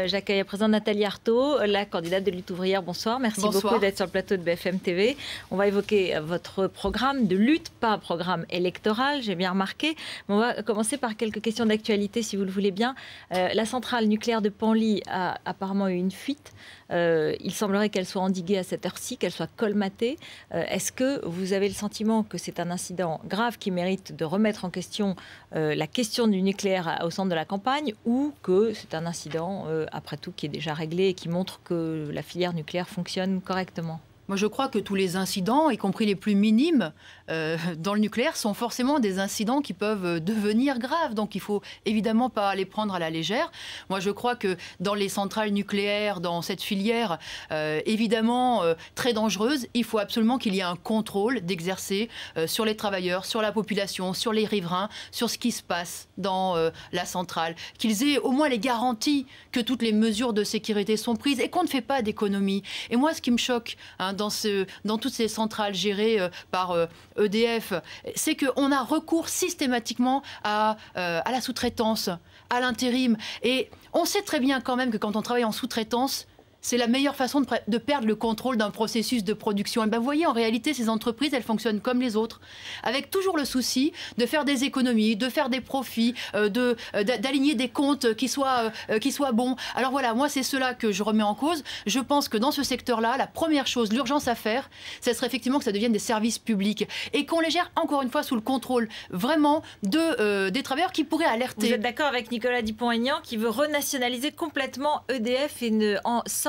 J'accueille à présent Nathalie Arthaud, la candidate de Lutte ouvrière. Bonsoir, merci beaucoup d'être sur le plateau de BFM TV. On va évoquer votre programme de lutte, pas un programme électoral, j'ai bien remarqué. Mais on va commencer par quelques questions d'actualité, si vous le voulez bien. La centrale nucléaire de Penly a apparemment eu une fuite. Il semblerait qu'elle soit endiguée à cette heure-ci, qu'elle soit colmatée. Est-ce que vous avez le sentiment que c'est un incident grave qui mérite de remettre en question la question du nucléaire au centre de la campagne, ou que c'est un incident, après tout, qui est déjà réglé et qui montre que la filière nucléaire fonctionne correctement ? Moi, je crois que tous les incidents, y compris les plus minimes, dans le nucléaire, sont forcément des incidents qui peuvent devenir graves. Donc, il ne faut évidemment pas les prendre à la légère. Moi, je crois que dans les centrales nucléaires, dans cette filière, évidemment très dangereuse, il faut absolument qu'il y ait un contrôle d'exercer sur les travailleurs, sur la population, sur les riverains, sur ce qui se passe dans la centrale. Qu'ils aient au moins les garanties que toutes les mesures de sécurité sont prises et qu'on ne fait pas d'économie. Et moi, ce qui me choque, dans toutes ces centrales gérées par EDF, c'est qu'on a recours systématiquement à la sous-traitance, à l'intérim. Et on sait très bien quand même que quand on travaille en sous-traitance, c'est la meilleure façon de perdre le contrôle d'un processus de production. Et ben, vous voyez, en réalité, ces entreprises, elles fonctionnent comme les autres, avec toujours le souci de faire des économies, de faire des profits, d'aligner des comptes qui soient bons. Alors voilà, moi, c'est cela que je remets en cause. Je pense que dans ce secteur-là, la première chose, l'urgence à faire, ce serait effectivement que ça devienne des services publics et qu'on les gère, encore une fois, sous le contrôle vraiment des travailleurs qui pourraient alerter. Vous êtes d'accord avec Nicolas Dupont-Aignan qui veut renationaliser complètement EDF et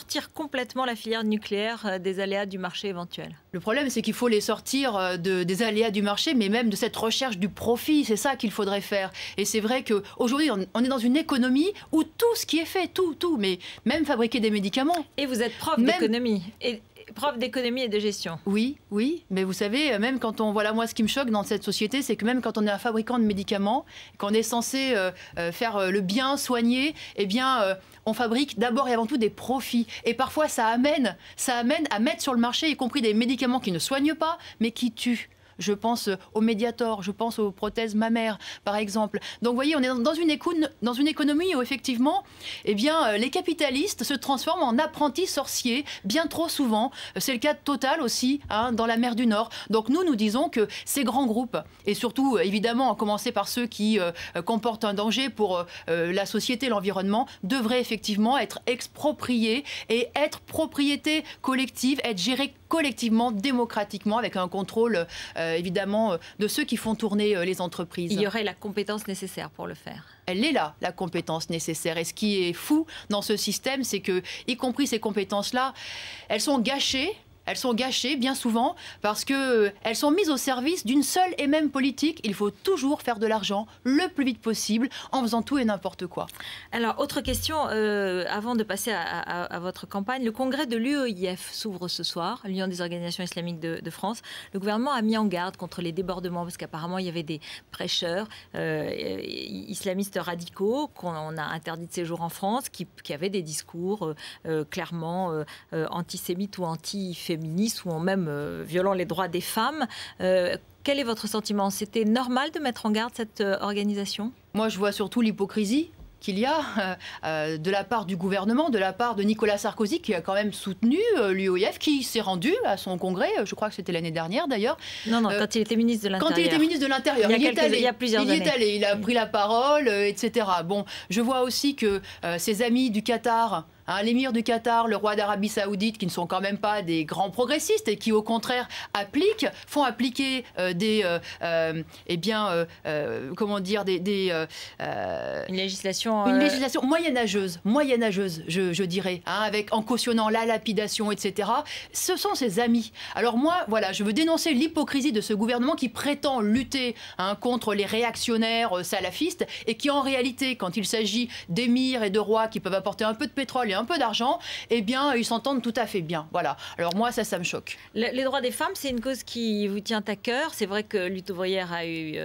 sortir complètement la filière nucléaire des aléas du marché éventuel? Le problème, c'est qu'il faut les sortir des aléas du marché, mais même de cette recherche du profit. C'est ça qu'il faudrait faire. Et c'est vrai qu'aujourd'hui, on est dans une économie où tout ce qui est fait, tout, mais même fabriquer des médicaments. Et vous êtes prof d'économie. Prof d'économie et de gestion. Oui, mais vous savez, même quand voilà, moi, ce qui me choque dans cette société, c'est que même quand on est un fabricant de médicaments, qu'on est censé faire le bien, soigner, eh bien, on fabrique d'abord et avant tout des profits. Et parfois, ça amène à mettre sur le marché, y compris des médicaments qui ne soignent pas, mais qui tuent. Je pense au Mediator, je pense aux prothèses mammaires, par exemple. Donc, vous voyez, on est dans une économie où, effectivement, eh bien, les capitalistes se transforment en apprentis sorciers, bien trop souvent. C'est le cas de Total aussi, dans la mer du Nord. Donc, nous disons que ces grands groupes, et surtout, évidemment, à commencer par ceux qui comportent un danger pour la société, l'environnement, devraient effectivement être expropriés et être propriété collective, être gérés collectivement, démocratiquement, avec un contrôle évidemment de ceux qui font tourner les entreprises. Il y aurait la compétence nécessaire pour le faire. Elle est là, la compétence nécessaire. Et ce qui est fou dans ce système, c'est que, y compris ces compétences-là, elles sont gâchées. Elles sont gâchées bien souvent parce qu'elles sont mises au service d'une seule et même politique. Il faut toujours faire de l'argent le plus vite possible en faisant tout et n'importe quoi. Alors, autre question, avant de passer à votre campagne. Le congrès de l'UEIF s'ouvre ce soir, l'Union des organisations islamiques de France. Le gouvernement a mis en garde contre les débordements parce qu'apparemment, il y avait des prêcheurs islamistes radicaux qu'on a interdit de séjour en France, qui avaient des discours clairement antisémites ou anti-féministes ou même violant les droits des femmes. Quel est votre sentiment? C'était normal de mettre en garde cette organisation? Moi, je vois surtout l'hypocrisie qu'il y a de la part du gouvernement, de la part de Nicolas Sarkozy, qui a quand même soutenu l'UEIF, qui s'est rendu à son congrès, je crois que c'était l'année dernière d'ailleurs. Non, quand il était ministre de l'Intérieur. Quand il était ministre de l'Intérieur, il y a plusieurs années. Il y est allé, il a pris la parole, etc. Bon, je vois aussi que ses amis du Qatar, l'émir du Qatar, le roi d'Arabie Saoudite, qui ne sont quand même pas des grands progressistes et qui, au contraire, font appliquer une législation moyenâgeuse, je dirais, en cautionnant la lapidation, etc. Ce sont ses amis. Alors moi, voilà, je veux dénoncer l'hypocrisie de ce gouvernement qui prétend lutter contre les réactionnaires salafistes et qui, en réalité, quand il s'agit d'émirs et de rois qui peuvent apporter un peu de pétrole et un peu d'argent, eh bien, ils s'entendent tout à fait bien. Voilà. Alors moi, ça me choque. Les droits des femmes, c'est une cause qui vous tient à cœur. C'est vrai que Lutte ouvrière a eu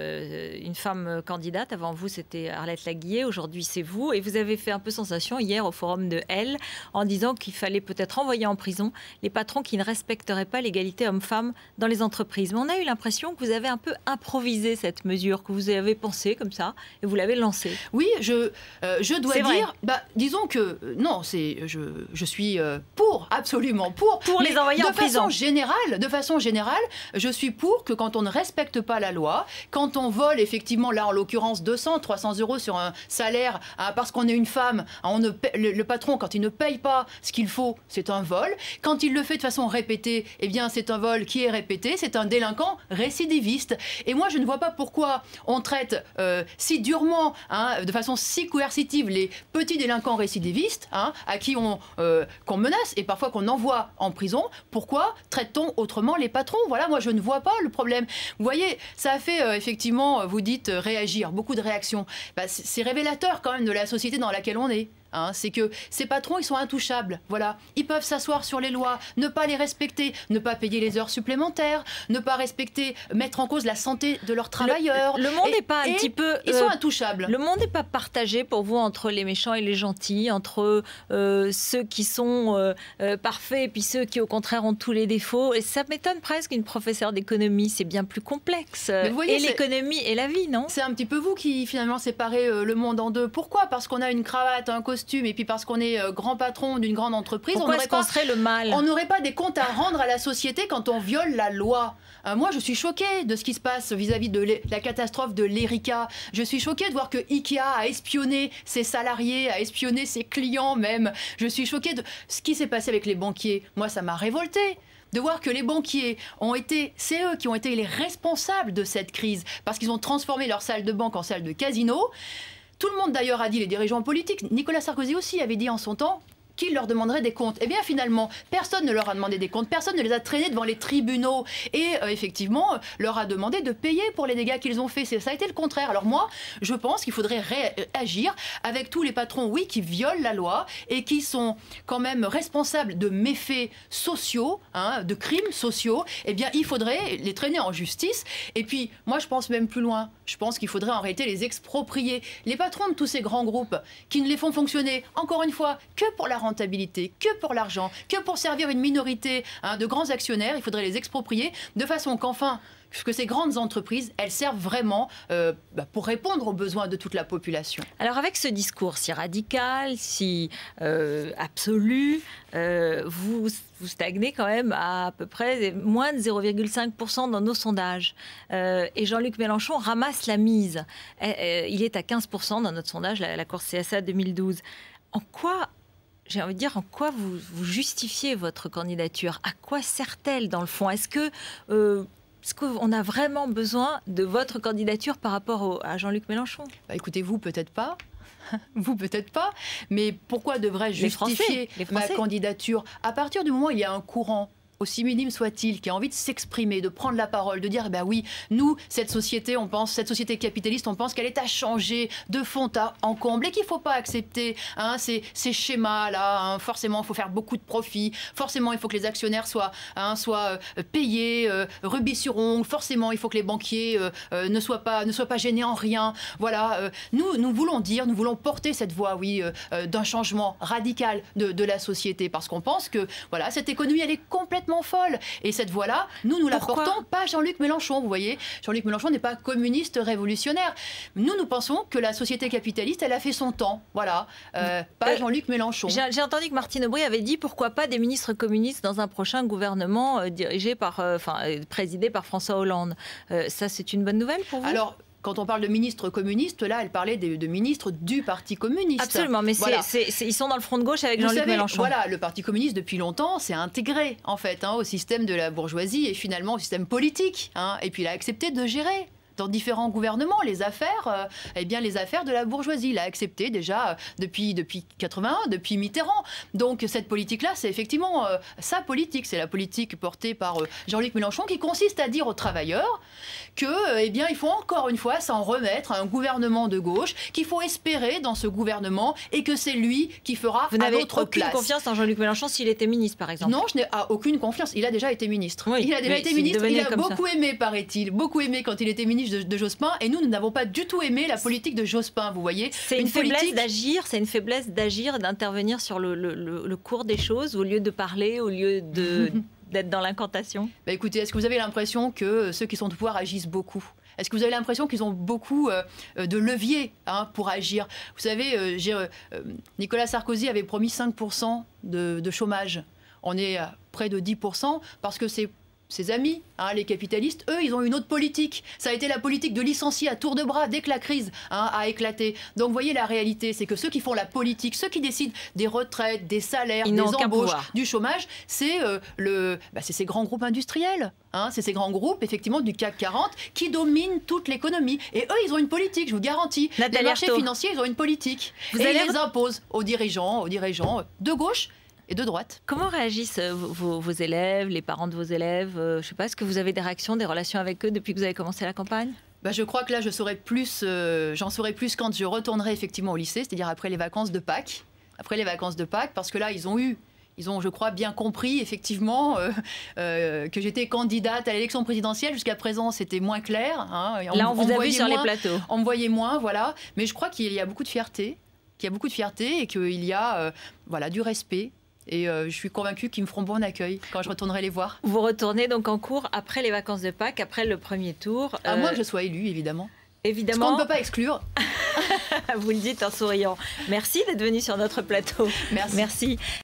une femme candidate. Avant vous, c'était Arlette Laguillet. Aujourd'hui, c'est vous. Et vous avez fait un peu sensation hier au forum de Elle en disant qu'il fallait peut-être envoyer en prison les patrons qui ne respecteraient pas l'égalité homme-femme dans les entreprises. Mais on a eu l'impression que vous avez un peu improvisé cette mesure, que vous avez pensé comme ça et vous l'avez lancée. Oui, je dois dire, disons que non, je suis pour, absolument pour les envoyer en prison. De façon générale, je suis pour que quand on ne respecte pas la loi, quand on vole effectivement, là en l'occurrence 200, 300 € sur un salaire parce qu'on est une femme, le patron quand il ne paye pas ce qu'il faut, c'est un vol. Quand il le fait de façon répétée, eh bien c'est un vol qui est répété, c'est un délinquant récidiviste. Et moi je ne vois pas pourquoi on traite si durement, de façon si coercitive les petits délinquants récidivistes, à qui qu'on menace et parfois qu'on envoie en prison. Pourquoi traite-t-on autrement les patrons? Voilà, moi je ne vois pas le problème. Vous voyez, ça a fait effectivement, vous dites, réagir, beaucoup de réactions. C'est révélateur quand même de la société dans laquelle on est. C'est que ces patrons, ils sont intouchables. Voilà. Ils peuvent s'asseoir sur les lois, ne pas les respecter, ne pas payer les heures supplémentaires, ne pas respecter, mettre en cause la santé de leurs travailleurs. Le monde n'est pas un petit peu... Ils sont intouchables. Le monde n'est pas partagé pour vous entre les méchants et les gentils, entre ceux qui sont parfaits et puis ceux qui au contraire ont tous les défauts. Et ça m'étonne presque qu'une professeure d'économie, c'est bien plus complexe. Voyez, et l'économie et la vie, non? C'est un petit peu vous qui finalement séparez le monde en deux. Pourquoi? Parce qu'on a une cravate, un costume, et puis parce qu'on est grand patron d'une grande entreprise, pourquoi est-ce qu'on serait le mal? On n'aurait pas des comptes à rendre à la société quand on viole la loi. Moi, je suis choquée de ce qui se passe vis-à-vis de la catastrophe de l'Erika. Je suis choquée de voir que Ikea a espionné ses salariés, a espionné ses clients même. Je suis choquée de ce qui s'est passé avec les banquiers. Moi, ça m'a révoltée de voir que les banquiers c'est eux qui ont été les responsables de cette crise, parce qu'ils ont transformé leur salle de banque en salle de casino. Tout le monde d'ailleurs a dit, les dirigeants politiques, Nicolas Sarkozy aussi avait dit en son temps, qu'il leur demanderait des comptes. Eh bien, finalement, personne ne leur a demandé des comptes, personne ne les a traînés devant les tribunaux et effectivement, leur a demandé de payer pour les dégâts qu'ils ont faits. Ça a été le contraire. Alors moi, je pense qu'il faudrait réagir avec tous les patrons, oui, qui violent la loi et qui sont quand même responsables de méfaits sociaux, de crimes sociaux. Eh bien, il faudrait les traîner en justice. Et puis, moi, je pense même plus loin. Je pense qu'il faudrait en réalité les exproprier. Les patrons de tous ces grands groupes qui ne les font fonctionner, encore une fois, que pour la rentabilité, que pour l'argent, que pour servir une minorité de grands actionnaires, il faudrait les exproprier de façon qu'enfin, que ces grandes entreprises, elles servent vraiment pour répondre aux besoins de toute la population. Alors avec ce discours si radical, si absolu, vous stagnez quand même à peu près moins de 0,5% dans nos sondages. Et Jean-Luc Mélenchon ramasse la mise. Il est à 15% dans notre sondage, la course CSA 2012. En quoi... J'ai envie de dire, en quoi vous justifiez votre candidature? À quoi sert-elle dans le fond? Est-ce qu'on a vraiment besoin de votre candidature par rapport à Jean-Luc Mélenchon? Écoutez, vous, peut-être pas. Vous, peut-être pas. Mais pourquoi devrais-je justifier ma candidature? À partir du moment où il y a un courant, aussi minime soit-il, qui a envie de s'exprimer, de prendre la parole, de dire, oui, nous, cette société capitaliste, on pense qu'elle est à changer de fond en comble et qu'il ne faut pas accepter ces schémas-là. Forcément, il faut faire beaucoup de profit. Forcément, il faut que les actionnaires soient payés, rubis sur ongles. Forcément, il faut que les banquiers ne soient pas gênés en rien. Voilà. Nous voulons porter cette voie, oui, d'un changement radical de la société, parce qu'on pense que, voilà, cette économie, elle est complètement folle. Et cette voie-là, nous la portons, pas Jean-Luc Mélenchon. Vous voyez, Jean-Luc Mélenchon n'est pas communiste révolutionnaire. Nous pensons que la société capitaliste, elle a fait son temps. Voilà. Pas Jean-Luc Mélenchon. J'ai entendu que Martine Aubry avait dit pourquoi pas des ministres communistes dans un prochain gouvernement présidé par François Hollande. Ça, c'est une bonne nouvelle pour vous? Alors, quand on parle de ministres communistes, là, elle parlait de ministres du Parti communiste. Absolument, mais voilà. Ils sont dans le front de gauche avec Jean-Luc Mélenchon. Voilà, le Parti communiste, depuis longtemps, s'est intégré, en fait, au système de la bourgeoisie et finalement au système politique. Et puis il a accepté de gérer. dans différents gouvernements les affaires, les affaires de la bourgeoisie. Il a accepté déjà depuis 81, depuis Mitterrand. Donc cette politique-là, c'est effectivement sa politique. C'est la politique portée par Jean-Luc Mélenchon qui consiste à dire aux travailleurs que, il faut encore une fois s'en remettre à un gouvernement de gauche, qu'il faut espérer dans ce gouvernement et que c'est lui qui fera Vous n'avez aucune confiance en Jean-Luc Mélenchon s'il était ministre, par exemple? Non, je n'ai aucune confiance. Il a déjà été ministre. Oui, il a déjà été ministre. Il a beaucoup aimé, paraît-il, beaucoup aimé quand il était ministre de Jospin. Et nous n'avons pas du tout aimé la politique de Jospin, vous voyez. C'est une faiblesse d'agir, c'est une faiblesse d'agir, d'intervenir sur le cours des choses au lieu de parler, au lieu d'être dans l'incantation. Écoutez, est-ce que vous avez l'impression que ceux qui sont au pouvoir agissent beaucoup? Est-ce que vous avez l'impression qu'ils ont beaucoup de leviers pour agir? Vous savez, Nicolas Sarkozy avait promis 5% de chômage. On est à près de 10% parce que c'est ses amis, les capitalistes, eux, ils ont une autre politique. Ça a été la politique de licencier à tour de bras dès que la crise a éclaté. Donc, vous voyez, la réalité, c'est que ceux qui font la politique, ceux qui décident des retraites, des salaires, des embauches, du chômage, c'est ces grands groupes industriels. C'est ces grands groupes, effectivement, du CAC 40 qui dominent toute l'économie. Et eux, ils ont une politique, je vous garantis. Les marchés financiers, ils ont une politique. Ils les imposent aux dirigeants de gauche et de droite. Comment réagissent vos élèves, les parents de vos élèves? Je ne sais pas, est-ce que vous avez des réactions, des relations avec eux depuis que vous avez commencé la campagne? Je crois que là, j'en saurai plus quand je retournerai effectivement au lycée, c'est-à-dire après les vacances de Pâques. Parce que là, ils ont, je crois, bien compris, effectivement, que j'étais candidate à l'élection présidentielle. Jusqu'à présent, c'était moins clair. Là, on vous a vu sur les plateaux. On me voyait moins, voilà. Mais je crois qu'il y a beaucoup de fierté, et qu'il y a du respect. Et je suis convaincue qu'ils me feront bon accueil quand je retournerai les voir. Vous retournez donc en cours après les vacances de Pâques, après le premier tour. À moins que je sois élue, évidemment. Évidemment. Ce qu'on ne peut pas exclure. Vous le dites en souriant. Merci d'être venu sur notre plateau. Merci.